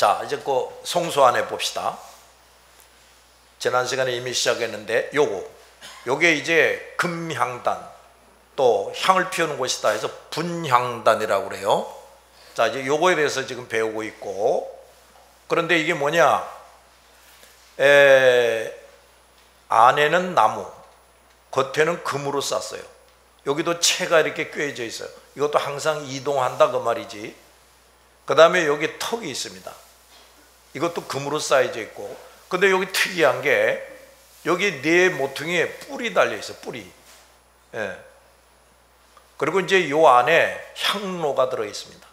자, 이제 그 성소 안에 봅시다. 지난 시간에 이미 시작했는데 요게 이제 금향단, 또 향을 피우는 곳이다 해서 분향단이라고 그래요. 자, 이제 요거에 대해서 지금 배우고 있고, 그런데 이게 뭐냐, 안에는 나무, 겉에는 금으로 쌌어요. 여기도 채가 이렇게 꿰져 있어요. 이것도 항상 이동한다 그 말이지. 그 다음에 여기 턱이 있습니다. 이것도 금으로 쌓여져 있고, 근데 여기 특이한 게 여기 네 모퉁이에 뿔이 달려 있어요. 뿔이. 예. 그리고 이제 요 안에 향로가 들어 있습니다.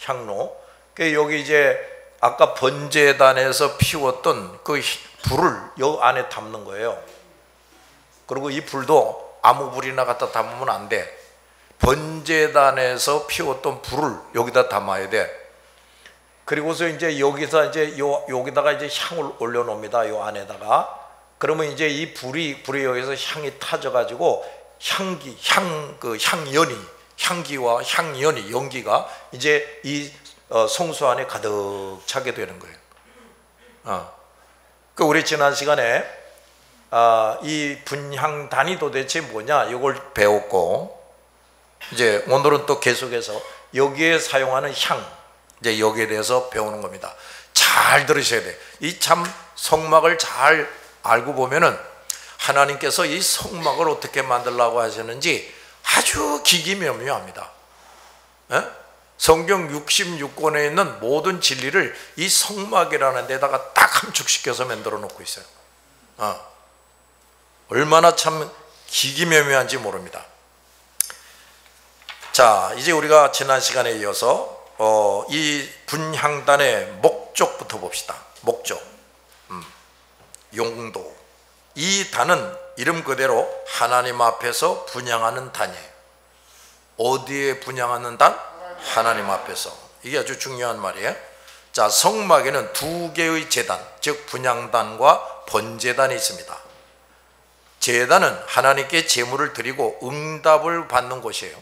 향로. 여기 이제 아까 번제단에서 피웠던 그 불을 요 안에 담는 거예요. 그리고 이 불도 아무 불이나 갖다 담으면 안 돼. 번제단에서 피웠던 불을 여기다 담아야 돼. 그리고서 이제 여기서 이제 여기다가 이제 향을 올려놓습니다. 요 안에다가. 그러면 이제 이 불이 여기서 향이 타져가지고 향기와 향연이, 연기가 이제 이 성소 안에 가득 차게 되는 거예요. 그 우리 지난 시간에 이 분향단이 도대체 뭐냐 이걸 배웠고, 이제 오늘은 또 계속해서 여기에 사용하는 향, 이제 여기에 대해서 배우는 겁니다. 잘 들으셔야 돼. 이 참 성막을 잘 알고 보면은 하나님께서 이 성막을 어떻게 만들라고 하셨는지 아주 기기묘묘합니다. 성경 66권에 있는 모든 진리를 이 성막이라는 데다가 딱 함축시켜서 만들어 놓고 있어요. 얼마나 참 기기묘묘한지 모릅니다. 자, 이제 우리가 지난 시간에 이어서 이 분향단의 목적부터 봅시다. 목적, 용도. 이 단은 이름 그대로 하나님 앞에서 분향하는 단이에요. 어디에 분향하는 단? 하나님 앞에서. 이게 아주 중요한 말이에요. 자, 성막에는 두 개의 제단, 즉 분향단과 번제단이 있습니다. 제단은 하나님께 제물을 드리고 응답을 받는 곳이에요.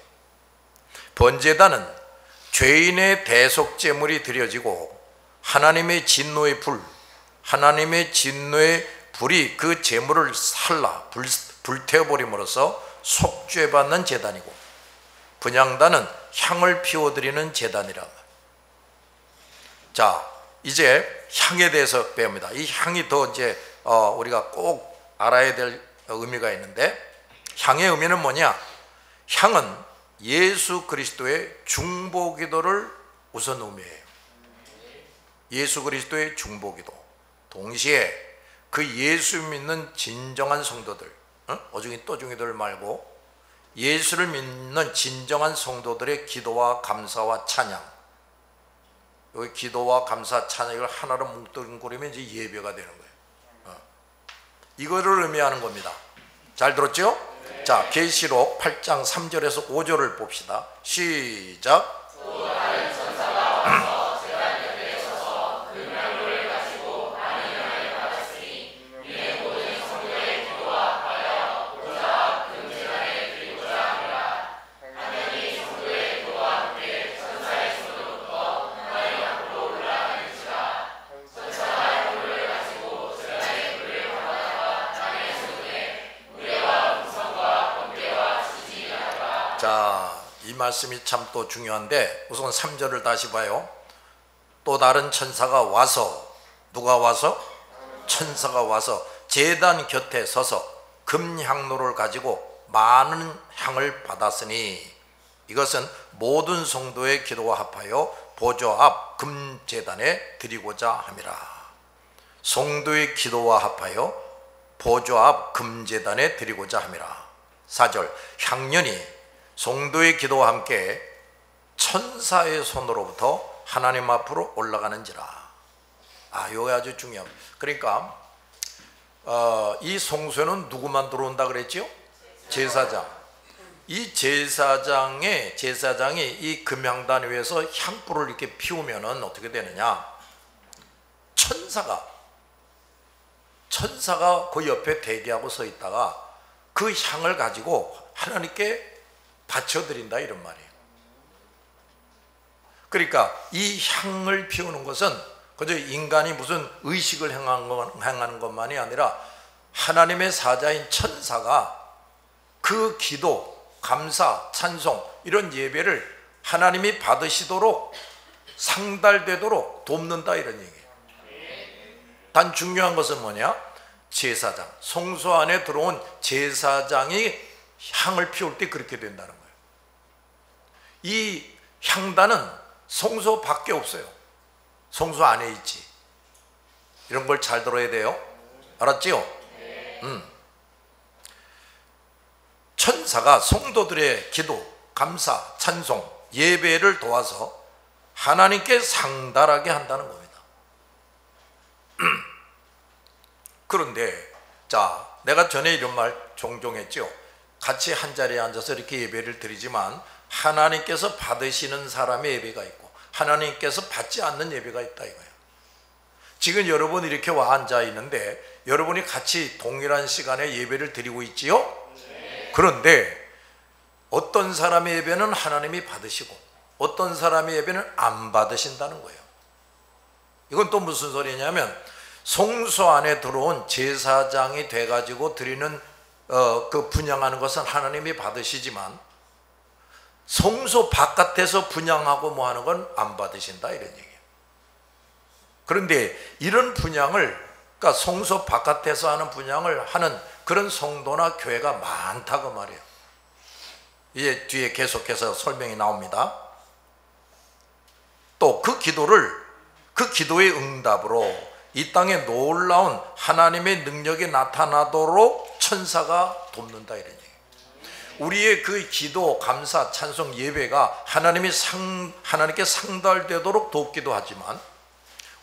번제단은 죄인의 대속 제물이 드려지고 하나님의 진노의 불이 그 제물을 불태워버림으로써 속죄받는 제단이고, 분향단은 향을 피워드리는 제단이라. 자, 이제 향에 대해서 배웁니다. 이 향이 더 이제 우리가 꼭 알아야 될 의미가 있는데, 향의 의미는 뭐냐? 향은 예수 그리스도의 중보기도를 우선 의미해요. 예수 그리스도의 중보기도. 동시에 그 예수 믿는 진정한 성도들, 어중이 또중이들 말고 예수를 믿는 진정한 성도들의 기도와 감사와 찬양, 여기 기도와 감사 찬양을 하나로 뭉뚱그리면 이제 예배가 되는 거예요. 이거를 의미하는 겁니다. 잘 들었죠? 자, 계시록 8장 3절에서 5절을 봅시다. 시작. 자, 이 말씀이 참 또 중요한데, 우선 3절을 다시 봐요. 또 다른 천사가 와서, 누가 와서? 천사가 와서 제단 곁에 서서 금향로를 가지고 많은 향을 받았으니 이것은 모든 성도의 기도와 합하여 보좌 앞 금제단에 드리고자 함이라. 성도의 기도와 합하여 보좌 앞 금제단에 드리고자 함이라. 4절, 향연이 성도의 기도와 함께 천사의 손으로부터 하나님 앞으로 올라가는지라. 이거 아주 중요합니다. 그러니까 이 성소에는 누구만 들어온다 그랬죠? 제사장. 이 제사장이 이 금향단 위에서 향불을 이렇게 피우면은 어떻게 되느냐? 천사가 그 옆에 대기하고 서 있다가 그 향을 가지고 하나님께 바쳐드린다, 이런 말이에요. 그러니까 이 향을 피우는 것은 그저 인간이 무슨 의식을 행하는 것만이 아니라 하나님의 사자인 천사가 그 기도, 감사, 찬송 이런 예배를 하나님이 받으시도록 상달되도록 돕는다 이런 얘기예요. 단 중요한 것은 뭐냐? 제사장, 성소 안에 들어온 제사장이 향을 피울 때 그렇게 된다는 거예요. 이 향단은 성소 밖에 없어요. 성소 안에 있지. 이런 걸 잘 들어야 돼요. 알았지요? 천사가 성도들의 기도, 감사, 찬송, 예배를 도와서 하나님께 상달하게 한다는 겁니다. 그런데 자, 내가 전에 이런 말 종종 했죠. 같이 한자리에 앉아서 이렇게 예배를 드리지만 하나님께서 받으시는 사람의 예배가 있고 하나님께서 받지 않는 예배가 있다 이거예요. 지금 여러분 이렇게 와 앉아 있는데 여러분이 같이 동일한 시간에 예배를 드리고 있지요? 그런데 어떤 사람의 예배는 하나님이 받으시고 어떤 사람의 예배는 안 받으신다는 거예요. 이건 또 무슨 소리냐면 성소 안에 들어온 제사장이 돼가지고 드리는 그 분향하는 것은 하나님이 받으시지만 성소 바깥에서 분향하고 뭐 하는 건 안 받으신다 이런 얘기예요. 그런데 이런 분향을 그러니까 성소 바깥에서 하는 분향을 하는 그런 성도나 교회가 많다고 말이에요. 이제 뒤에 계속해서 설명이 나옵니다. 또 그 기도의 응답으로 이 땅에 놀라운 하나님의 능력이 나타나도록 천사가 돕는다 이런 얘기예요. 우리의 그 기도, 감사, 찬송, 예배가 하나님께 상달되도록 돕기도 하지만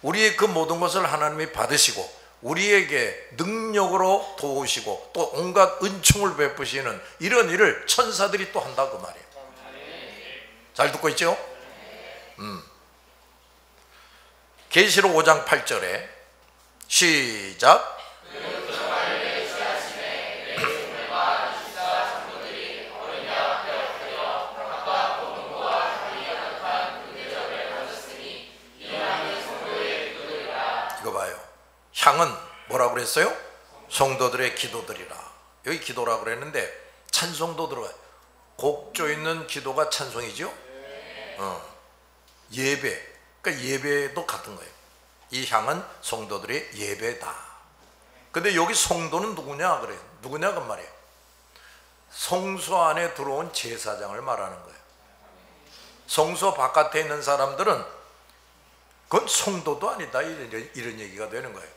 우리의 그 모든 것을 하나님이 받으시고 우리에게 능력으로 도우시고 또 온갖 은총을 베푸시는 이런 일을 천사들이 또 한다고 말이에요. 잘 듣고 있죠? 계시록 5장 8절에 시작. 이거 봐요. 향은 뭐라고 그랬어요? 성도들의 기도들이라. 여기 기도라고 그랬는데 찬송도 들어가요. 곡조 있는 기도가 찬송이죠? 예배. 그러니까 예배도 같은 거예요. 이 향은 성도들의 예배다. 근데 여기 성도는 누구냐 그래요. 누구냐 그 말이에요. 성소 안에 들어온 제사장을 말하는 거예요. 성소 바깥에 있는 사람들은 그건 성도도 아니다 이런 얘기가 되는 거예요.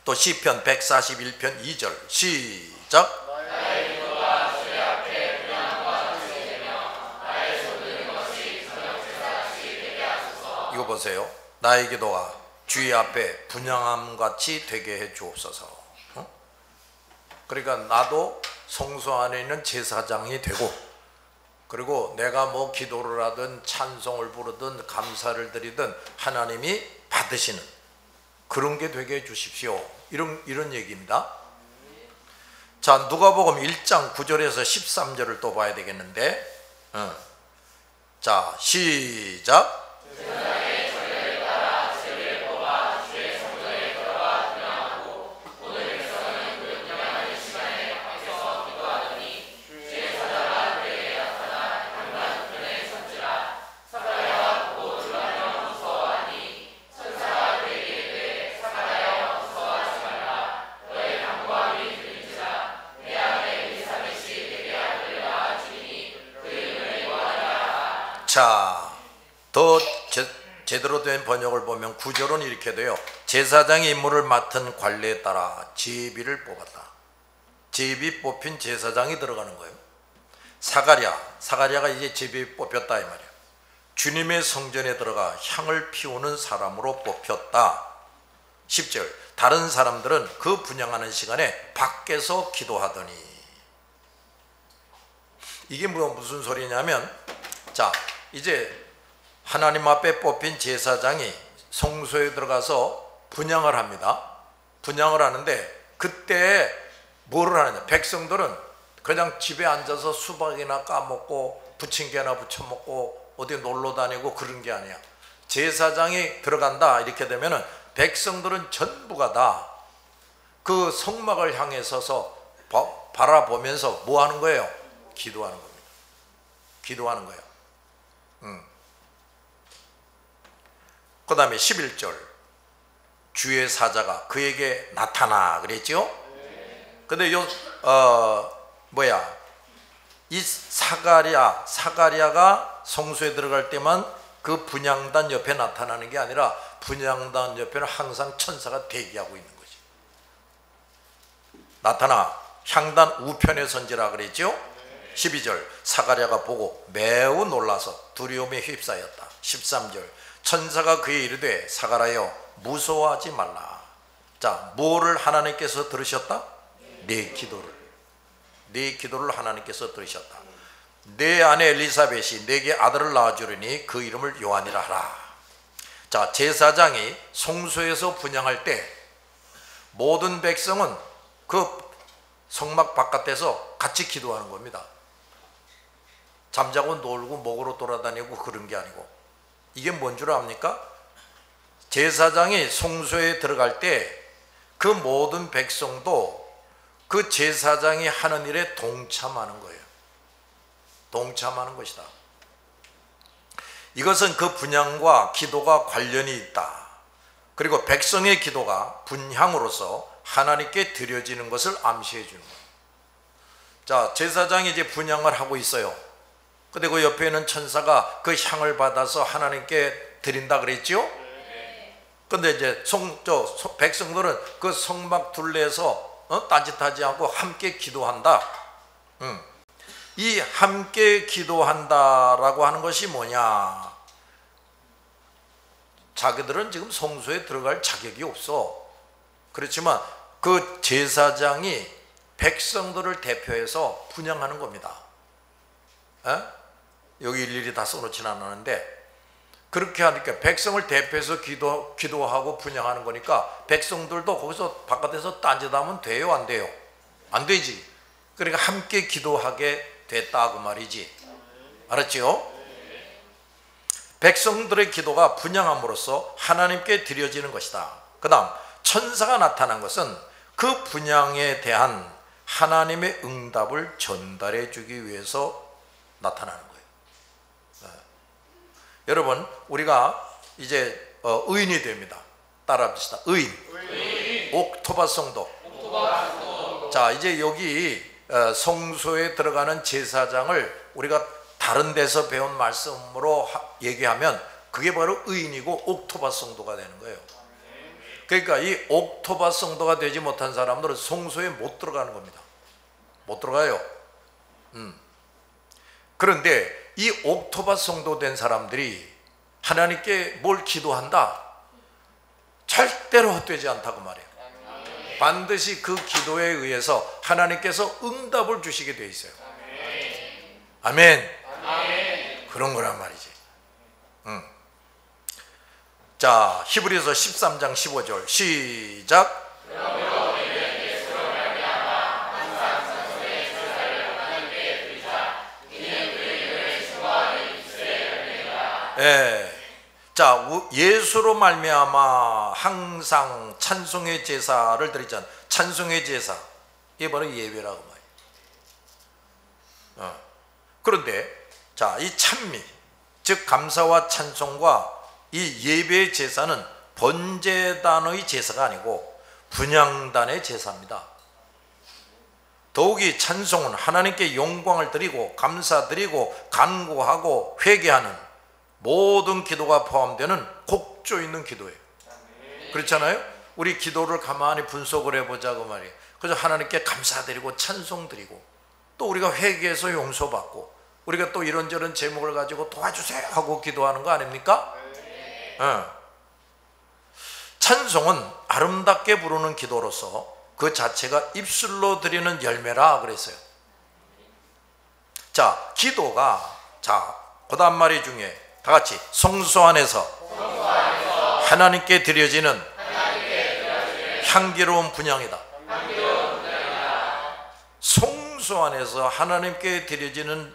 또 시편 141편 2절 시작. 이거 보세요. 나의 기도가 주의 앞에 분향함같이 되게 해 주옵소서. 그러니까 나도 성소 안에 있는 제사장이 되고 그리고 내가 뭐 기도를 하든 찬송을 부르든 감사를 드리든 하나님이 받으시는 그런 게 되게 해 주십시오. 이런 얘기입니다. 자, 누가복음 1장 9절에서 13절을 또 봐야 되겠는데 자, 시작. 자, 더 제대로 된 번역을 보면 9절은 이렇게 돼요. 제사장의 임무를 맡은 관례에 따라 제비를 뽑았다. 제비 뽑힌 제사장이 들어가는 거예요. 사가랴가 이제 제비 뽑혔다 이 말이에요. 주님의 성전에 들어가 향을 피우는 사람으로 뽑혔다. 10절 다른 사람들은 그 분향하는 시간에 밖에서 기도하더니. 이게 무슨 소리냐면 자, 이제 하나님 앞에 뽑힌 제사장이 성소에 들어가서 분향을 합니다. 분향을 하는데 그때 뭐를 하느냐. 백성들은 그냥 집에 앉아서 수박이나 까먹고 부침개나 부쳐 먹고 어디 놀러 다니고 그런 게 아니야. 제사장이 들어간다 이렇게 되면은 백성들은 전부가 다 그 성막을 향해 서서 바라보면서 뭐 하는 거예요? 기도하는 겁니다. 기도하는 거예요. 그 다음에 11절 주의 사자가 그에게 나타나 그랬죠? 근데 이 사가랴가 성소에 들어갈 때만 그 분향단 옆에 나타나는 게 아니라 분향단 옆에는 항상 천사가 대기하고 있는 거지. 나타나 향단 우편에 선지라 그랬죠? 12절 사가랴가 보고 매우 놀라서 두려움에 휩싸였다. 13절 천사가 그에 이르되 사가랴여 무서워하지 말라. 자, 뭐를 하나님께서 들으셨다? 네 기도를 하나님께서 들으셨다. 내 아내 엘리사벳이 내게 아들을 낳아주리니 그 이름을 요한이라 하라. 자, 제사장이 성소에서 분향할 때 모든 백성은 그 성막 바깥에서 같이 기도하는 겁니다. 잠자고 놀고 목으로 돌아다니고 그런 게 아니고, 이게 뭔 줄 압니까? 제사장이 성소에 들어갈 때 그 모든 백성도 그 제사장이 하는 일에 동참하는 거예요. 동참하는 것이다. 이것은 그 분향과 기도가 관련이 있다. 그리고 백성의 기도가 분향으로서 하나님께 드려지는 것을 암시해 주는 거예요. 자, 제사장이 이제 분향을 하고 있어요. 근데 그 옆에 있는 천사가 그 향을 받아서 하나님께 드린다 그랬죠? 근데 이제 백성들은 그 성막 둘레에서 딴짓하지 않고 함께 기도한다. 이 함께 기도한다라고 하는 것이 뭐냐? 자기들은 지금 성소에 들어갈 자격이 없어. 그렇지만 그 제사장이 백성들을 대표해서 분향하는 겁니다. 여기 일일이 다 써놓지는 않았는데, 그렇게 하니까 백성을 대표해서 기도하고 분향하는 거니까 백성들도 거기서 바깥에서 딴짓하면 돼요, 안 돼요? 안 되지. 그러니까 함께 기도하게 됐다 그 말이지. 알았죠? 백성들의 기도가 분향함으로써 하나님께 드려지는 것이다. 그 다음 천사가 나타난 것은 그 분향에 대한 하나님의 응답을 전달해 주기 위해서 나타나는 거예요. 여러분, 우리가 이제 의인이 됩니다. 따라합시다. 의인. 옥토바 성도. 자, 이제 여기 성소에 들어가는 제사장을 우리가 다른 데서 배운 말씀으로 얘기하면 그게 바로 의인이고 옥토바 성도가 되는 거예요. 그러니까 이 옥토바 성도가 되지 못한 사람들은 성소에 못 들어가는 겁니다. 못 들어가요. 그런데 이 옥토바 성도 된 사람들이 하나님께 뭘 기도한다? 절대로 헛되지 않다고 말해요. 반드시 그 기도에 의해서 하나님께서 응답을 주시게 돼 있어요. 아멘. 그런 거란 말이지. 자, 히브리서 13장 15절 시작. 예. 자, 예수로 말미암아 항상 찬송의 제사를 드리잖아. 찬송의 제사, 이게 바로 예배라고 말이에요. 그런데 자, 이 찬미, 즉 감사와 찬송과 이 예배의 제사는 번제단의 제사가 아니고 분향단의 제사입니다. 더욱이 찬송은 하나님께 영광을 드리고 감사드리고 간구하고 회개하는 모든 기도가 포함되는 곡조 있는 기도예요. 그렇잖아요? 우리 기도를 가만히 분석을 해보자고 말이에요. 그래서 하나님께 감사드리고 찬송드리고, 또 우리가 회개해서 용서받고, 우리가 또 이런저런 제목을 가지고 도와주세요 하고 기도하는 거 아닙니까? 찬송은 아름답게 부르는 기도로서 그 자체가 입술로 드리는 열매라 그랬어요. 자, 기도가, 자, 그다음 말이 중에 다 같이 성소 안에서 하나님께 드려지는 향기로운 분향이다. 성소 안에서 하나님께 드려지는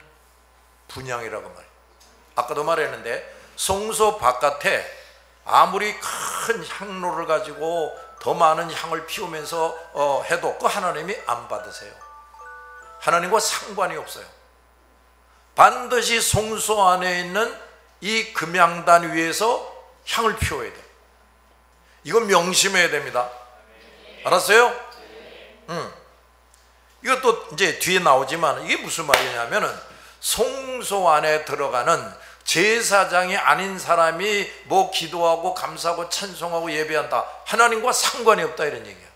분향이라고 말해요. 아까도 말했는데 성소 바깥에 아무리 큰 향로를 가지고 더 많은 향을 피우면서 해도 그 하나님이 안 받으세요. 하나님과 상관이 없어요. 반드시 성소 안에 있는 이 금향단 위에서 향을 피워야 돼요. 이건 명심해야 됩니다. 알았어요? 이것도 이제 뒤에 나오지만 이게 무슨 말이냐면은 성소 안에 들어가는 제사장이 아닌 사람이 뭐 기도하고 감사하고 찬송하고 예배한다, 하나님과 상관이 없다, 이런 얘기야.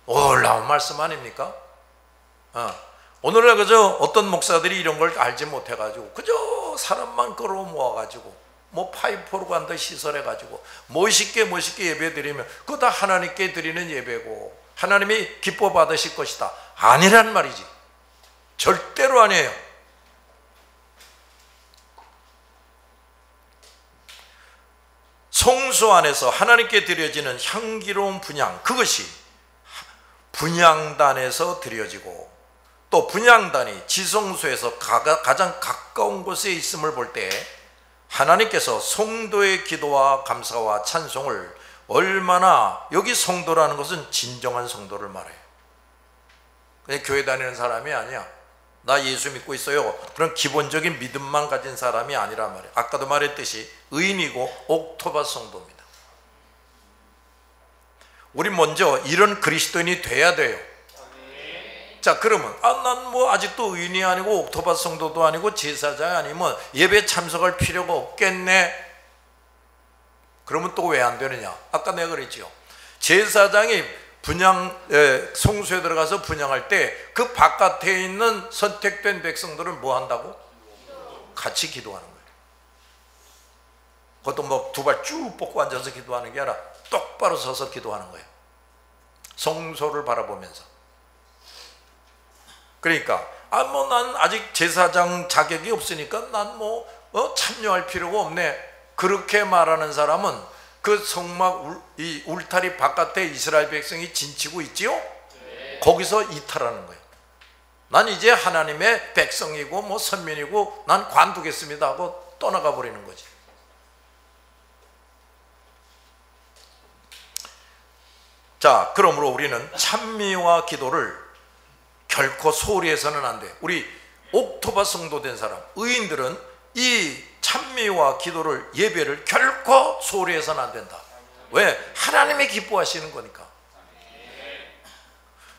놀라운 말씀 아닙니까? 오늘날 그저 어떤 목사들이 이런 걸 알지 못해가지고 그저 사람만 끌어 모아가지고 뭐 파이프로 간다 시설해가지고 멋있게 예배 드리면 그거 다 하나님께 드리는 예배고 하나님이 기뻐 받으실 것이다, 아니란 말이지. 절대로 아니에요. 성소 안에서 하나님께 드려지는 향기로운 분향, 그것이 분향단에서 드려지고, 또 분향단이 지성소에서 가장 가까운 곳에 있음을 볼 때 하나님께서 성도의 기도와 감사와 찬송을 얼마나, 여기 성도라는 것은 진정한 성도를 말해요. 그냥 교회 다니는 사람이 아니야. 나 예수 믿고 있어요, 그런 기본적인 믿음만 가진 사람이 아니란 말이에요. 아까도 말했듯이 의인이고 옥토바 성도입니다. 우리 먼저 이런 그리스도인이 돼야 돼요. 자, 그러면 난 뭐 아직도 의인이 아니고 옥토바 성도도 아니고 제사장이 아니면 예배 참석할 필요가 없겠네. 그러면 또 왜 안 되느냐? 아까 내가 그랬죠. 제사장이 성소에 들어가서 분향할 때 그 바깥에 있는 선택된 백성들은 뭐 한다고? 같이 기도하는 거예요. 그것도 뭐 두 발 쭉 뻗고 앉아서 기도하는 게 아니라 똑바로 서서 기도하는 거예요. 성소를 바라보면서. 그러니까 뭐 난 아직 제사장 자격이 없으니까 난 뭐 참여할 필요가 없네, 그렇게 말하는 사람은 그 성막 이 울타리 바깥에 이스라엘 백성이 진치고 있지요? 네. 거기서 이탈하는 거예요. 난 이제 하나님의 백성이고 뭐 선민이고 난 관두겠습니다 하고 떠나가 버리는 거지. 자, 그러므로 우리는 찬미와 기도를 결코 소홀히 해서는 안 돼. 우리 옥토바 성도 된 사람, 의인들은 이 찬미와 기도를, 예배를 결코 소홀히 해서는 안 된다. 왜? 하나님이 기뻐하시는 거니까.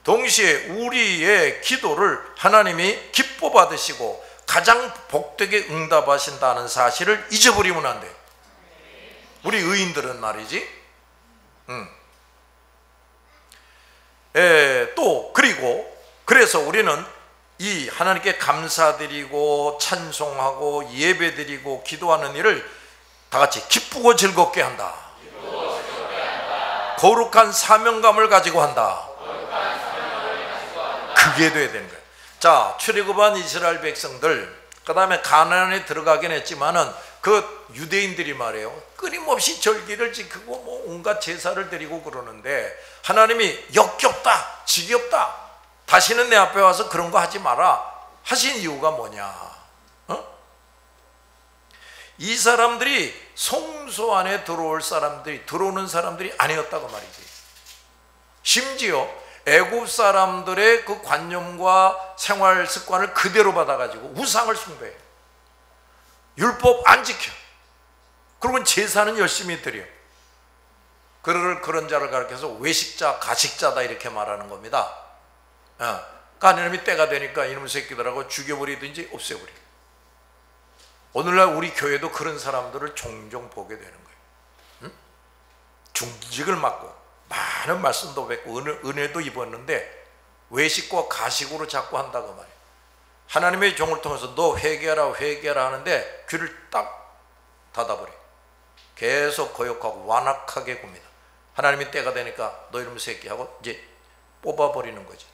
동시에 우리의 기도를 하나님이 기뻐 받으시고 가장 복되게 응답하신다는 사실을 잊어버리면 안 돼. 우리 의인들은 말이지. 또 그리고 그래서 우리는 이 하나님께 감사드리고 찬송하고 예배드리고 기도하는 일을 다 같이 기쁘고 즐겁게 한다. 거룩한 사명감을 가지고 한다. 그게 돼야 되는 거예요. 자, 출애굽한 이스라엘 백성들, 그 다음에 가나안에 들어가긴 했지만은 그 유대인들이 말이에요, 끊임없이 절기를 지키고 뭐 온갖 제사를 드리고 그러는데 하나님이 역겹다, 지겹다, 다시는 내 앞에 와서 그런 거 하지 마라 하신 이유가 뭐냐? 이 사람들이 성소 안에 들어오는 사람들이 아니었다고 말이지. 심지어 애굽 사람들의 그 관념과 생활 습관을 그대로 받아가지고 우상을 숭배해. 율법 안 지켜. 그리고 제사는 열심히 드려. 그런 자를 가르쳐서 외식자, 가식자다 이렇게 말하는 겁니다. 하나님이 때가 되니까 이놈 새끼들하고 죽여버리든지 없애버려. 오늘날 우리 교회도 그런 사람들을 종종 보게 되는 거예요. 중직을 맡고 많은 말씀도 뵙고 은혜도 입었는데 외식과 가식으로 자꾸 한다고 말이에요. 하나님의 종을 통해서 너 회개하라 하는데 귀를 딱 닫아버려. 계속 거역하고 완악하게 굽니다. 하나님이 때가 되니까 너 이놈 새끼하고 이제 뽑아버리는 거지.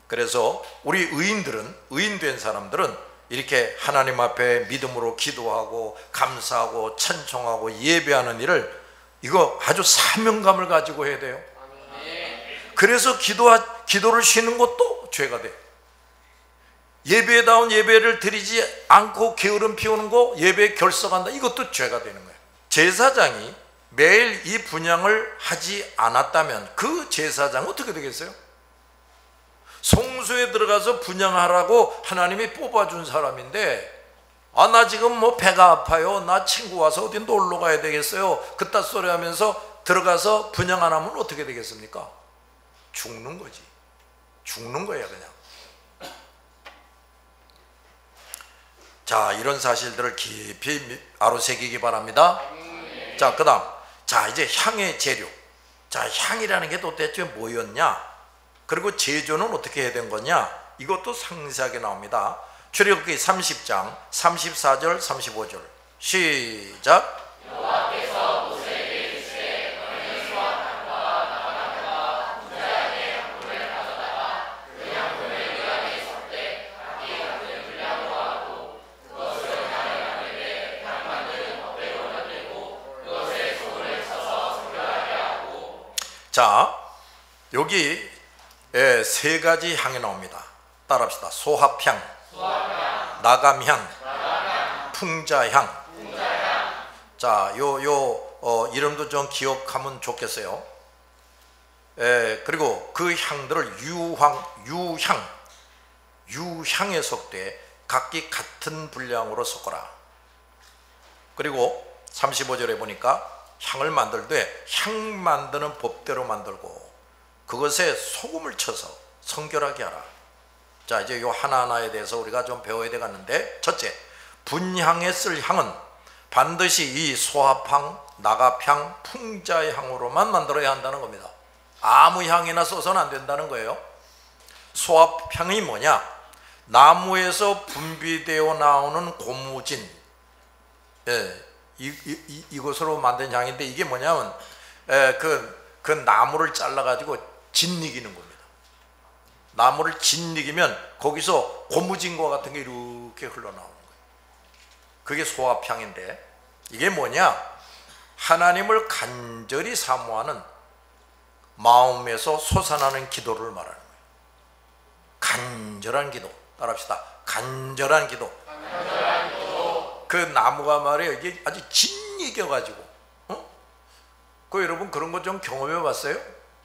그래서 우리 의인된 사람들은 이렇게 하나님 앞에 믿음으로 기도하고 감사하고 찬송하고 예배하는 일을, 이거 아주 사명감을 가지고 해야 돼요. 그래서 기도를 쉬는 것도 죄가 돼. 예배다운 예배를 드리지 않고 게으름 피우는 거, 예배에 결석한다, 이것도 죄가 되는 거예요. 제사장이 매일 이 분향을 하지 않았다면 그 제사장은 어떻게 되겠어요? 성소에 들어가서 분향하라고 하나님이 뽑아준 사람인데, 나 지금 뭐 배가 아파요, 나 친구 와서 어디 놀러 가야 되겠어요, 그딴 소리 하면서 들어가서 분향 안 하면 어떻게 되겠습니까? 죽는 거지. 죽는 거야 그냥. 자, 이런 사실들을 깊이 아로새기기 바랍니다. 자, 그 다음, 자, 이제 향의 재료. 자, 향이라는 게 도대체 뭐였냐, 그리고 제조는 어떻게 해야 된 거냐, 이것도 상세하게 나옵니다. 출애굽기 30장 34절 35절 시작. 여호와께서 모세에게 이르시되 너희는 수확함과 나감과 분자향의 향분을 가져다가 그 향분을 그 안에 섞되 각기 같은 분량으로 하고 그것을 향을 만들되 향 만드는 법대로 만들고 그것에 소금을 쳐서 성결하게 하고. 자, 여기 세 가지 향이 나옵니다. 따라합시다. 소합향, 나감향, 풍자향. 자, 이름도 좀 기억하면 좋겠어요. 그리고 그 향들을 유향에 섞되 각기 같은 분량으로 섞어라. 그리고 35절에 보니까 향을 만들되 향 만드는 법대로 만들고 그것에 소금을 쳐서 성결하게 하라. 자, 이제 요 하나하나에 대해서 우리가 좀 배워야 되겠는데, 첫째, 분향에 쓸 향은 반드시 이 소합향, 나갑향, 풍자향으로만 만들어야 한다는 겁니다. 아무 향이나 써서는 안 된다는 거예요. 소합향이 뭐냐? 나무에서 분비되어 나오는 고무진, 이것으로 만든 향인데, 이게 뭐냐면 그 나무를 잘라가지고 짓이기는 겁니다. 나무를 짓이기면 거기서 고무진과 같은 게 이렇게 흘러나오는 거예요. 그게 소합향인데, 이게 뭐냐? 하나님을 간절히 사모하는 마음에서 솟아나는 기도를 말하는 거예요. 간절한 기도. 따라합시다. 간절한 기도. 그 나무가 말이에요, 이게 아주 짓이겨가지고, 그 여러분 그런 거 좀 경험해 봤어요?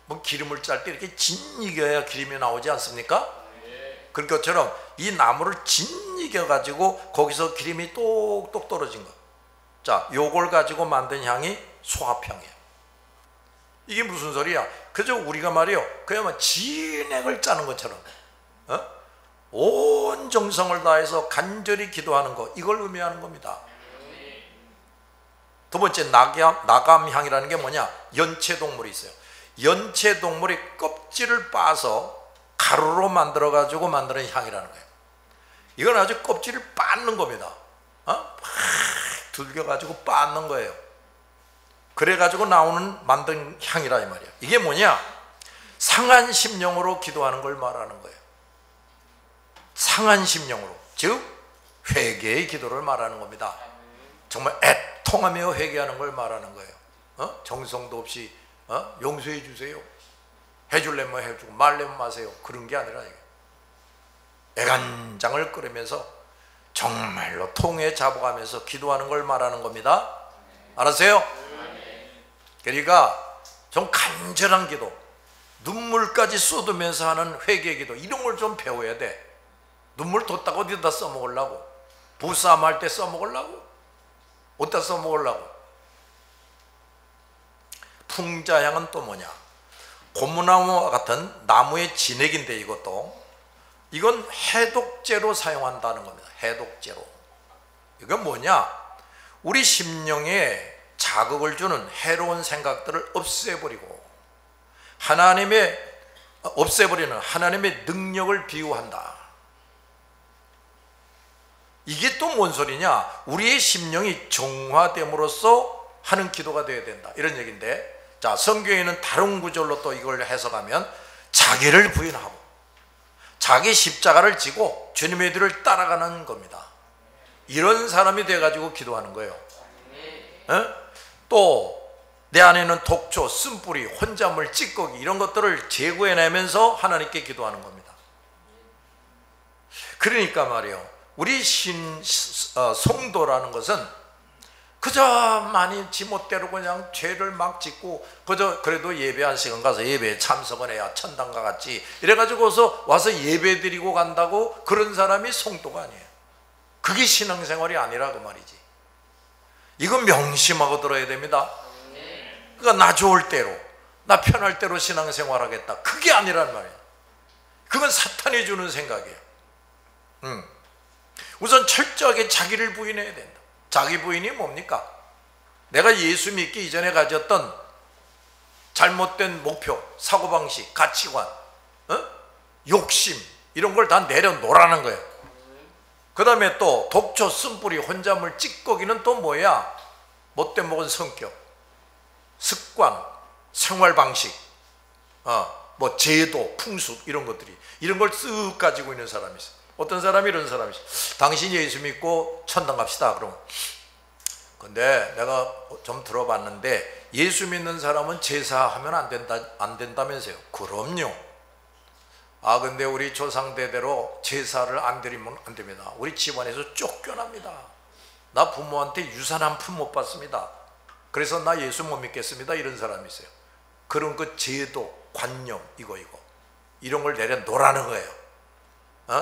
뭐 기름을 짤 때 이렇게 짓이겨야 기름이 나오지 않습니까? 그런 것처럼 이 나무를 짓이겨 가지고 거기서 기름이 똑똑 떨어진 거. 자, 요걸 가지고 만든 향이 소합향이에요. 이게 무슨 소리야? 그저 우리가 말이요, 그야말로 진액을 짜는 것처럼 온 정성을 다해서 간절히 기도하는 거, 이걸 의미하는 겁니다. 두 번째, 나감향이라는 게 뭐냐? 연체동물이 있어요. 연체동물이 껍질을 빻아서 가루로 만들어 가지고 만드는 향이라는 거예요. 이건 아주 껍질을 빻는 겁니다. 막 들겨 가지고 빻는 거예요. 그래 가지고 나오는 만든 향이라 이 말이에요. 이게 뭐냐? 상한 심령으로 기도하는 걸 말하는 거예요. 상한 심령으로, 즉 회개의 기도를 말하는 겁니다. 정말 애통하며 회개하는 걸 말하는 거예요. 정성도 없이 용서해 주세요, 해줄래면 해주고 말래면 마세요, 그런 게 아니라 이게 애간장을 끓이면서 정말로 통에 잡아가면서 기도하는 걸 말하는 겁니다. 알았어요? 그러니까 좀 간절한 기도, 눈물까지 쏟으면서 하는 회개 기도, 이런 걸 좀 배워야 돼. 눈물 뒀다가 어디다 써먹으려고? 부싸움 할 때 써먹으려고? 어디다 써먹으려고? 풍자향은 또 뭐냐? 고무나무와 같은 나무의 진액인데, 이건 해독제로 사용한다는 겁니다. 해독제로. 이건 뭐냐? 우리 심령에 자극을 주는 해로운 생각들을 없애버리고 없애버리는 하나님의 능력을 비유한다. 이게 또 뭔 소리냐? 우리의 심령이 정화됨으로써 하는 기도가 되어야 된다, 이런 얘기인데, 자, 성경에는 다른 구절로 또 이걸 해석하면 자기를 부인하고 자기 십자가를 지고 주님의 뒤를 따라가는 겁니다. 이런 사람이 돼가지고 기도하는 거예요. 또 내 안에는 독초, 쓴뿌리, 혼잣물, 찌꺼기, 이런 것들을 제거해내면서 하나님께 기도하는 겁니다. 그러니까 말이요, 우리 성도라는 것은 그저 많이 지멋대로 그냥 죄를 막 짓고 그저 그래도 예배 한 시간 가서 예배에 참석을 해야 천당 가겠지 이래가지고서 와서 예배 드리고 간다고 그런 사람이 성도가 아니에요. 그게 신앙생활이 아니라 그 말이지. 이건 명심하고 들어야 됩니다. 그러니까 나 좋을 대로, 나 편할 대로 신앙생활 하겠다, 그게 아니란 말이에요. 그건 사탄이 주는 생각이에요. 우선 철저하게 자기를 부인해야 된다. 자기 부인이 뭡니까? 내가 예수 믿기 이전에 가졌던 잘못된 목표, 사고방식, 가치관, 욕심 이런 걸 다 내려놓으라는 거예요. 그 다음에 또 독초, 쓴뿌리, 혼자물, 찌꺼기는 또 뭐야? 못돼 먹은 성격, 습관, 생활방식, 뭐 제도, 풍습 이런 것들이, 이런 걸 쓱 가지고 있는 사람이 있어요. 어떤 사람이 이런 사람이 있어요. 당신이 예수 믿고 천당 갑시다. 그럼 근데 내가 좀 들어봤는데 예수 믿는 사람은 제사하면 안 된다면서요. 그럼요. 근데 우리 조상대대로 제사를 안 드리면 안 됩니다. 우리 집안에서 쫓겨납니다. 나 부모한테 유산 한 푼 못 받습니다. 그래서 나 예수 못 믿겠습니다. 이런 사람이 있어요. 그런 그 제도, 관념 이런 걸 내려놓으라는 거예요.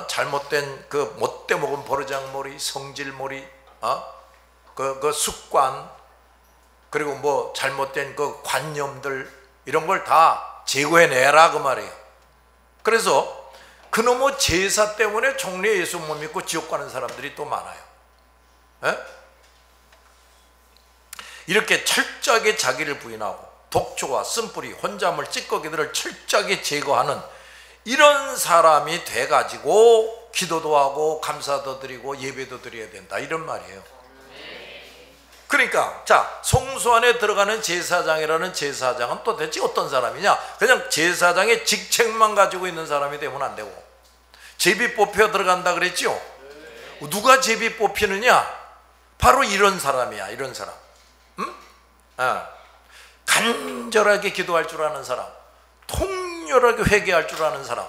잘못된 그 못돼 먹은 버르장머리, 성질머리, 그 습관, 그리고 뭐 잘못된 그 관념들 이런 걸 다 제거해내라 그 말이에요. 그래서 그놈의 제사 때문에 종래 예수 못 믿고 지옥 가는 사람들이 또 많아요. 이렇게 철저하게 자기를 부인하고 독초와 쓴뿌리, 혼자물, 찌꺼기들을 철저하게 제거하는 이런 사람이 돼가지고 기도도 하고 감사도 드리고 예배도 드려야 된다, 이런 말이에요. 그러니까 자, 성소 안에 들어가는 제사장이라는 제사장은 도대체 어떤 사람이냐? 그냥 제사장의 직책만 가지고 있는 사람이 되면 안 되고, 제비 뽑혀 들어간다 그랬죠? 누가 제비 뽑히느냐? 바로 이런 사람이야. 이런 사람, 간절하게 기도할 줄 아는 사람, 통렬하게 회개할 줄 아는 사람,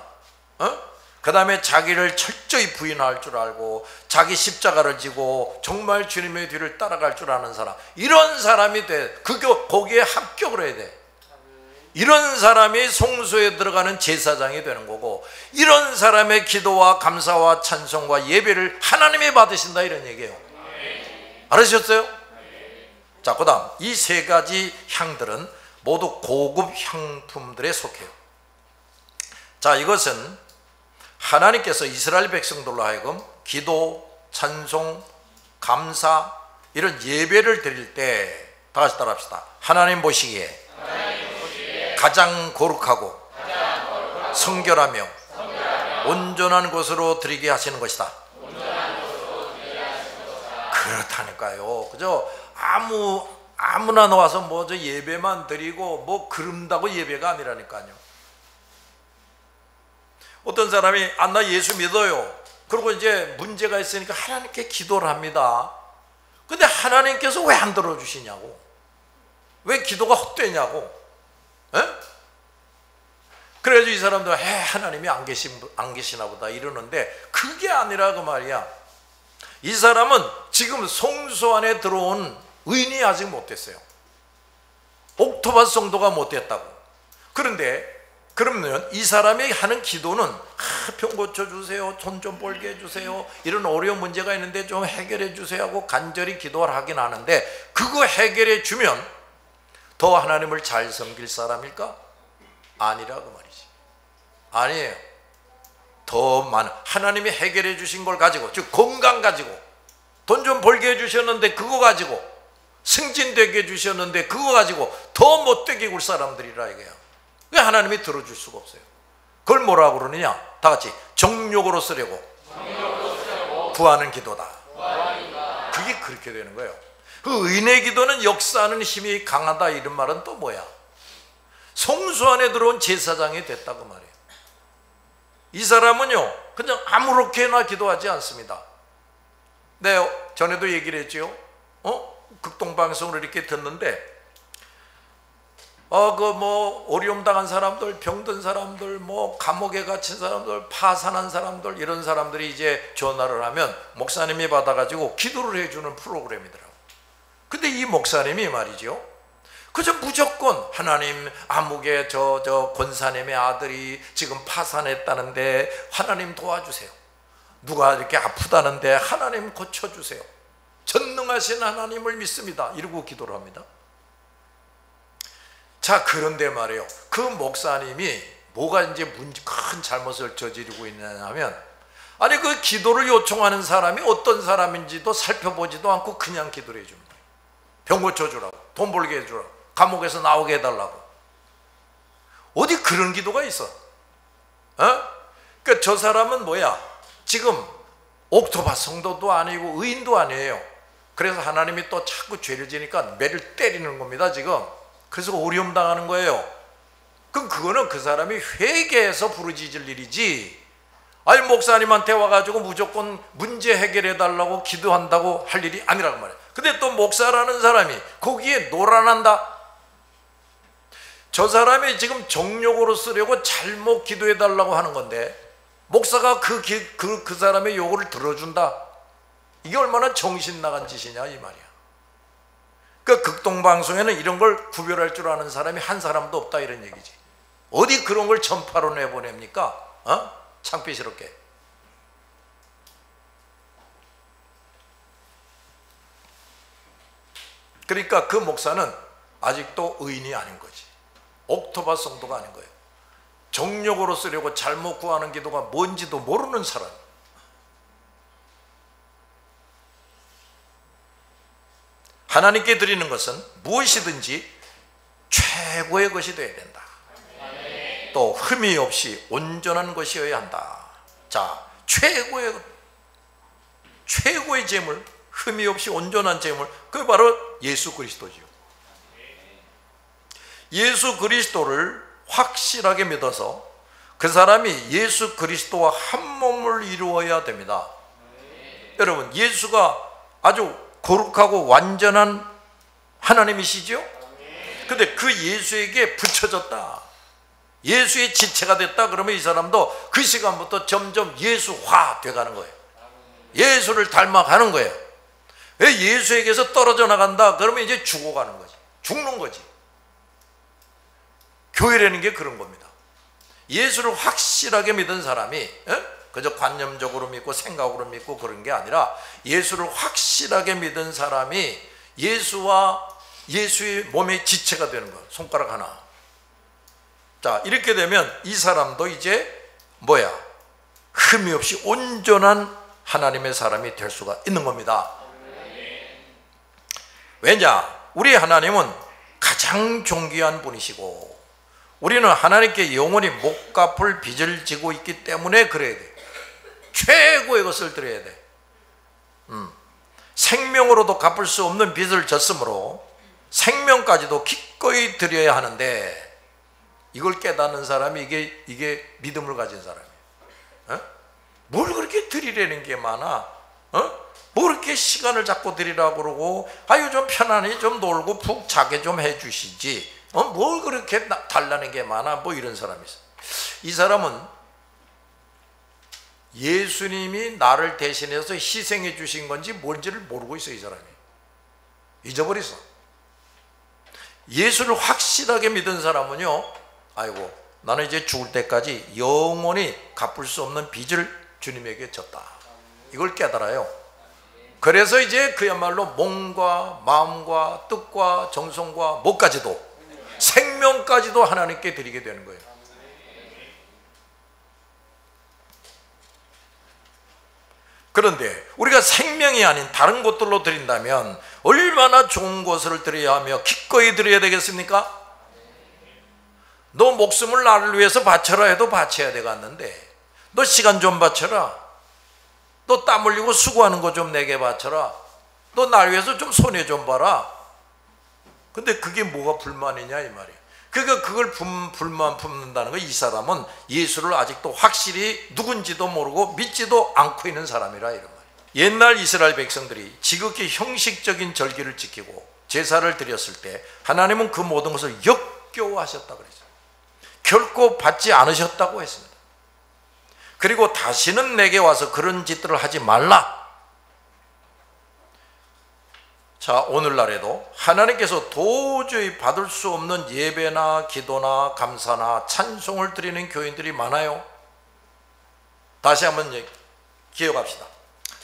그 다음에 자기를 철저히 부인할 줄 알고 자기 십자가를 지고 정말 주님의 뒤를 따라갈 줄 아는 사람, 이런 사람이 돼. 거기에 합격을 해야 돼. 이런 사람이 성소에 들어가는 제사장이 되는 거고, 이런 사람의 기도와 감사와 찬송과 예배를 하나님이 받으신다, 이런 얘기예요. 알으셨어요? 자, 그 다음 이 세 가지 향들은 모두 고급 향품들에 속해요. 자, 이것은 하나님께서 이스라엘 백성들로 하여금 기도, 찬송, 감사 이런 예배를 드릴 때 다 같이 따라합시다. 하나님 보시기에 가장 거룩하고 성결하며 온전한 것으로 드리게 하시는 것이다. 그렇다니까요. 그죠? 아무나 나와서 뭐 저 예배만 드리고 뭐 그런다고 예배가 아니라니까요. 어떤 사람이 나 예수 믿어요. 그리고 이제 문제가 있으니까 하나님께 기도를 합니다. 근데 하나님께서 왜 안 들어주시냐고, 왜 기도가 헛되냐고. 그래가지고 이 사람들 하나님이 안 계시나 보다 이러는데, 그게 아니라 그 말이야. 이 사람은 지금 성소 안에 들어온 의인이 아직 못 됐어요. 옥토바 성도가 못 됐다고. 그런데 그러면 이 사람이 하는 기도는 병 고쳐주세요, 돈 좀 벌게 해주세요, 이런 어려운 문제가 있는데 좀 해결해 주세요 하고 간절히 기도를 하긴 하는데, 그거 해결해 주면 더 하나님을 잘 섬길 사람일까? 아니라 그 말이지. 아니에요. 더 많은, 하나님이 해결해 주신 걸 가지고, 즉 건강 가지고, 돈 좀 벌게 해주셨는데 그거 가지고, 승진되게 해주셨는데 그거 가지고 더 못되게 굴 사람들이라 이거야. 왜 하나님이 들어줄 수가 없어요? 그걸 뭐라고 그러느냐? 다 같이 정욕으로 쓰려고 구하는 기도다. 그게 그렇게 되는 거예요. 그 의인의 기도는 역사하는 힘이 강하다, 이런 말은 또 뭐야? 성소 안에 들어온 제사장이 됐다고 말이에요. 이 사람은요 그냥 아무렇게나 기도하지 않습니다. 네, 전에도 얘기를 했죠. 극동방송을 이렇게 듣는데 어려움 당한 사람들, 병든 사람들, 감옥에 갇힌 사람들, 파산한 사람들, 이런 사람들이 이제 전화를 하면 목사님이 받아가지고 기도를 해주는 프로그램이더라고. 근데 이 목사님이 말이죠, 그저 무조건 하나님, 아무개 저 권사님의 아들이 지금 파산했다는데 하나님 도와주세요. 누가 이렇게 아프다는데 하나님 고쳐주세요. 전능하신 하나님을 믿습니다. 이러고 기도를 합니다. 자, 그런데 말이에요, 그 목사님이 뭐가 이제 큰 잘못을 저지르고 있느냐 하면, 아니 그 기도를 요청하는 사람이 어떤 사람인지도 살펴보지도 않고 그냥 기도를 해줍니다. 병 고쳐주라고, 돈 벌게 해주라고, 감옥에서 나오게 해달라고. 어디 그런 기도가 있어? 그러니까 저 사람은 뭐야, 지금 옥토바 성도도 아니고 의인도 아니에요. 그래서 하나님이 또 자꾸 죄를 지니까 매를 때리는 겁니다 지금. 그래서 어려움 당하는 거예요. 그럼 그거는 그 사람이 회개해서 부르짖을 일이지, 아니 목사님한테 와가지고 무조건 문제 해결해 달라고 기도한다고 할 일이 아니라고 말이에요. 근데 또 목사라는 사람이 거기에 놀아난다. 저 사람이 지금 정욕으로 쓰려고 잘못 기도해 달라고 하는 건데 목사가 그 사람의 요구를 들어준다. 이게 얼마나 정신 나간 짓이냐 이 말이야. 그 극동방송에는 이런 걸 구별할 줄 아는 사람이 한 사람도 없다 이런 얘기지. 어디 그런 걸 전파로 내보냅니까? 창피스럽게. 그러니까 그 목사는 아직도 의인이 아닌 거지. 옥토바 성도가 아닌 거예요. 정욕으로 쓰려고 잘못 구하는 기도가 뭔지도 모르는 사람. 하나님께 드리는 것은 무엇이든지 최고의 것이 되어야 된다. 또 흠이 없이 온전한 것이어야 한다. 자, 최고의 재물, 흠이 없이 온전한 재물, 그게 바로 예수 그리스도지요. 예수 그리스도를 확실하게 믿어서 그 사람이 예수 그리스도와 한 몸을 이루어야 됩니다. 여러분, 예수가 아주 거룩하고 완전한 하나님이시죠? 근데 그 예수에게 붙여졌다, 예수의 지체가 됐다 그러면 이 사람도 그 시간부터 점점 예수화 돼가는 거예요. 예수를 닮아가는 거예요. 왜 예수에게서 떨어져 나간다 그러면 이제 죽어가는 거지, 죽는 거지. 교회라는 게 그런 겁니다. 예수를 확실하게 믿은 사람이 그저 관념적으로 믿고 생각으로 믿고 그런 게 아니라 예수를 확실하게 믿은 사람이 예수와 예수의 몸의 지체가 되는 거예요. 손가락 하나. 자, 이렇게 되면 이 사람도 이제 뭐야, 흠이 없이 온전한 하나님의 사람이 될 수가 있는 겁니다. 왜냐, 우리 하나님은 가장 존귀한 분이시고 우리는 하나님께 영원히 못 갚을 빚을 지고 있기 때문에 그래야 돼. 최고의 것을 드려야 돼. 생명으로도 갚을 수 없는 빚을 졌으므로 생명까지도 기꺼이 드려야 하는데, 이걸 깨닫는 사람이 이게 믿음을 가진 사람이에요. 뭘 그렇게 드리려는 게 많아? 뭐 그렇게 시간을 자꾸 드리라고 그러고, 아유 좀 편안히 좀 놀고 푹 자게 좀 해주시지, 뭘 그렇게 달라는 게 많아? 뭐 이런 사람이 있어. 이 사람은 예수님이 나를 대신해서 희생해 주신 건지 뭔지를 모르고 있어. 이 사람이 잊어버렸어. 예수를 확실하게 믿은 사람은요, 아이고 나는 이제 죽을 때까지 영원히 갚을 수 없는 빚을 주님에게 졌다, 이걸 깨달아요. 그래서 이제 그야말로 몸과 마음과 뜻과 정성과 뭐까지도, 생명까지도 하나님께 드리게 되는 거예요. 그런데 우리가 생명이 아닌 다른 것들로 드린다면 얼마나 좋은 것을 드려야 하며 기꺼이 드려야 되겠습니까? 너 목숨을 나를 위해서 바쳐라 해도 바쳐야 되겠는데, 너 시간 좀 바쳐라, 너 땀 흘리고 수고하는 거 좀 내게 바쳐라, 너 날 위해서 좀 손해 좀 봐라. 근데 그게 뭐가 불만이냐 이 말이에요. 그러니까 그걸 불만 품는다는 거, 이 사람은 예수를 아직도 확실히 누군지도 모르고 믿지도 않고 있는 사람이라 이런 말이에요. 옛날 이스라엘 백성들이 지극히 형식적인 절기를 지키고 제사를 드렸을 때 하나님은 그 모든 것을 역겨워하셨다 그랬어요. 결코 받지 않으셨다고 했습니다. 그리고 다시는 내게 와서 그런 짓들을 하지 말라. 자, 오늘날에도 하나님께서 도저히 받을 수 없는 예배나 기도나 감사나 찬송을 드리는 교인들이 많아요. 다시 한번 기억합시다.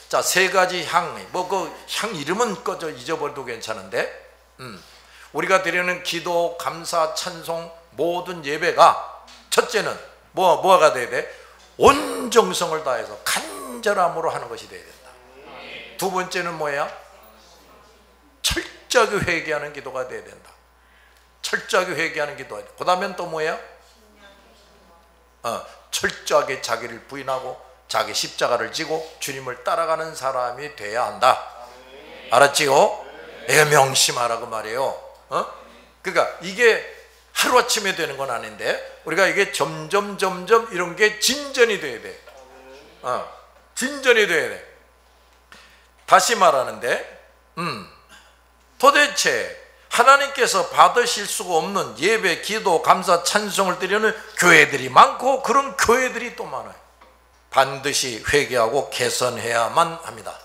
자, 세 가지 향, 뭐 그 향 이름은 꺼져 잊어버려도 괜찮은데, 우리가 드리는 기도, 감사, 찬송, 모든 예배가 첫째는 뭐가 돼야 돼? 온 정성을 다해서 간절함으로 하는 것이 돼야 된다. 두 번째는 뭐야? 철저하게 회개하는 기도가 돼야 된다. 철저하게 회개하는 기도가 돼야 된다. 그 다음엔 또 뭐야? 철저하게 자기를 부인하고 자기 십자가를 지고 주님을 따라가는 사람이 돼야 한다. 알았지요? 내가 명심하라고 말이에요. 그러니까 이게 하루아침에 되는 건 아닌데 우리가 이게 점점 이런 게 진전이 돼야 돼. 진전이 돼야 돼. 다시 말하는데 도대체 하나님께서 받으실 수가 없는 예배, 기도, 감사, 찬송을 드리는 교회들이 많고 그런 교회들이 또 많아요. 반드시 회개하고 개선해야만 합니다.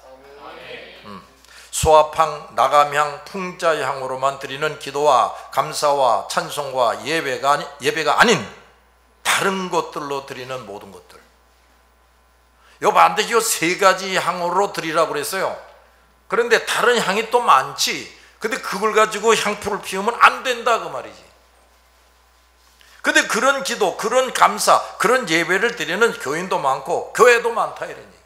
수압향, 나감향, 풍자향으로만 드리는 기도와 감사와 찬송과 예배가 아닌 다른 것들로 드리는 모든 것들, 요 반드시 요 세 가지 향으로 드리라고 그랬어요. 그런데 다른 향이 또 많지. 근데 그걸 가지고 향풀을 피우면 안 된다 그 말이지. 근데 그런 기도, 그런 감사, 그런 예배를 드리는 교인도 많고 교회도 많다 이런 얘기.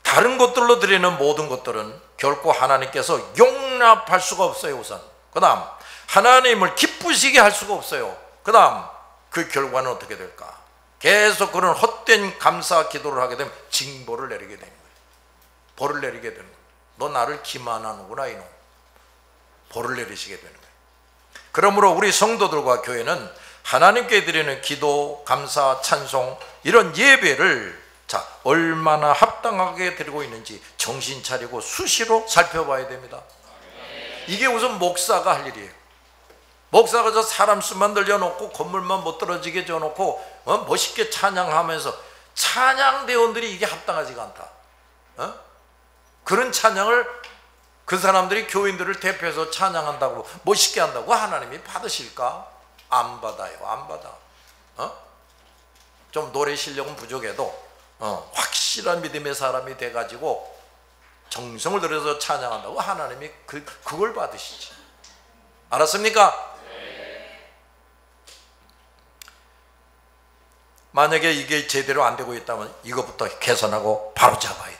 다른 것들로 드리는 모든 것들은 결코 하나님께서 용납할 수가 없어요. 우선 그 다음 하나님을 기쁘시게 할 수가 없어요. 그 다음 그 결과는 어떻게 될까? 계속 그런 헛된 감사 기도를 하게 되면 징벌을 내리게 되는 거예요. 벌을 내리게 되는 거예요. 너 나를 기만하는구나 이놈. 벌을 내리시게 되는 거예요. 그러므로 우리 성도들과 교회는 하나님께 드리는 기도, 감사, 찬송 이런 예배를 얼마나 합당하게 드리고 있는지 정신 차리고 수시로 살펴봐야 됩니다. 이게 우선 목사가 할 일이에요. 목사가 저 사람 수만 늘려놓고 건물만 못 떨어지게 줘놓고 멋있게 찬양하면서 찬양대원들이 이게 합당하지가 않다. 그런 찬양을 그 사람들이 교인들을 대표해서 찬양한다고 멋있게 한다고 하나님이 받으실까? 안 받아요. 안 받아. 좀 노래 실력은 부족해도 확실한 믿음의 사람이 돼가지고 정성을 들여서 찬양한다고 하나님이 그걸 받으시지. 알았습니까? 만약에 이게 제대로 안 되고 있다면 이것부터 개선하고 바로 잡아야 돼.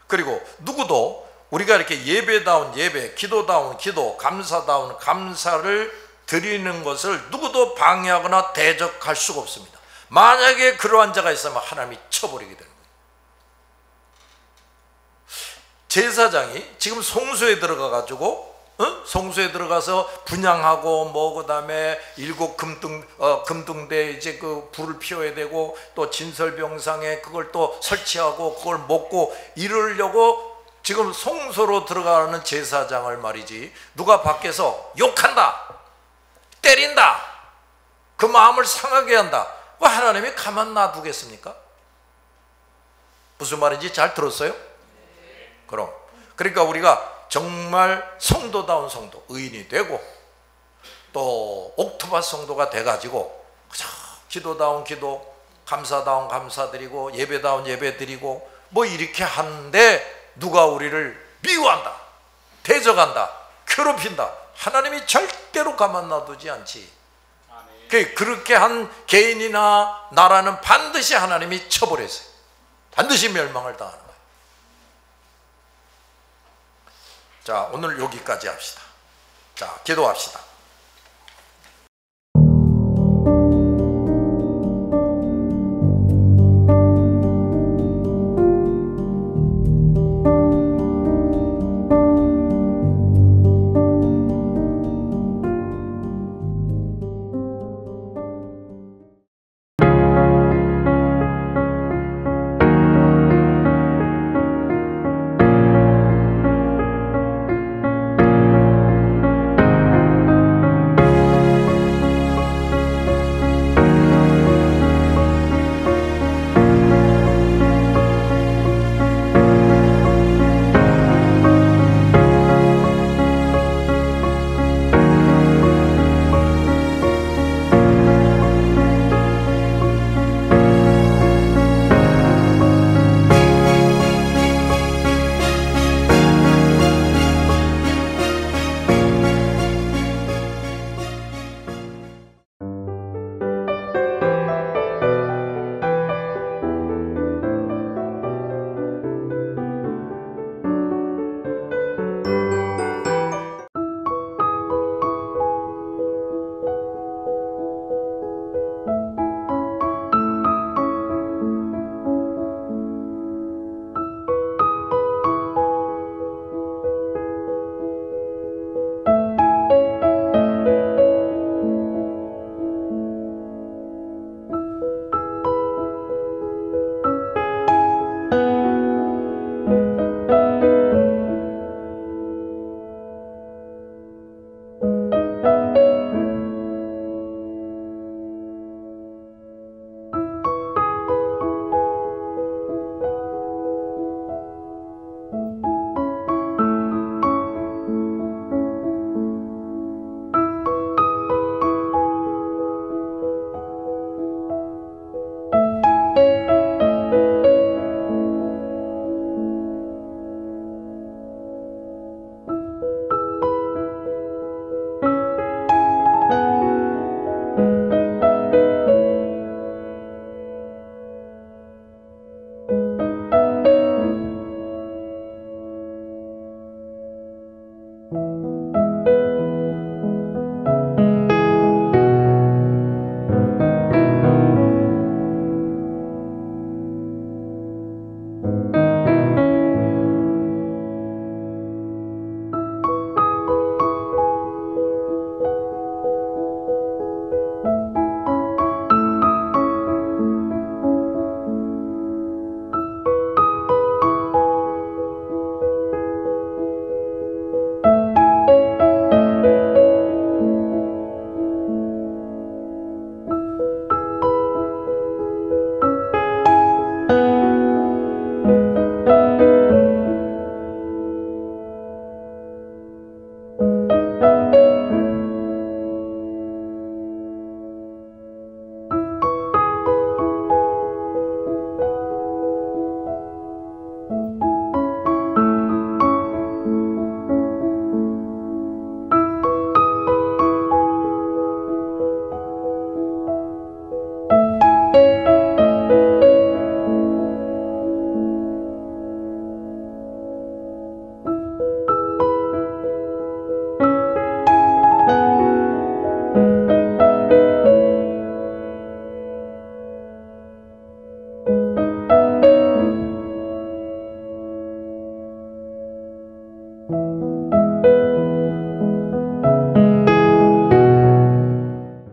그리고 누구도 우리가 이렇게 예배다운 예배, 기도다운 기도, 감사다운 감사를 드리는 것을 누구도 방해하거나 대적할 수가 없습니다. 만약에 그러한 자가 있으면 하나님이 쳐버리게 되는 거예요. 제사장이 지금 성소에 들어가가지고 성소에 들어가서 분향하고 그 다음에 7 금등대 이제 그 불을 피워야 되고 또 진설병상에 그걸 또 설치하고 그걸 먹고 이러려고 지금 성소로 들어가는 제사장을 말이지 누가 밖에서 욕한다, 때린다, 그 마음을 상하게 한다. 왜 하나님이 가만 놔두겠습니까? 무슨 말인지 잘 들었어요? 그럼 그러니까 우리가 정말 성도다운 성도, 의인이 되고 또 옥토바 성도가 돼가지고 그저 기도다운 기도, 감사다운 감사 드리고 예배다운 예배 드리고 뭐 이렇게 하는데 누가 우리를 미워한다, 대적한다, 괴롭힌다, 하나님이 절대로 가만 놔두지 않지. 그렇게 한 개인이나 나라는 반드시 하나님이 쳐버렸어요. 반드시 멸망을 당하는 거예요. 자, 오늘 여기까지 합시다. 자, 기도합시다.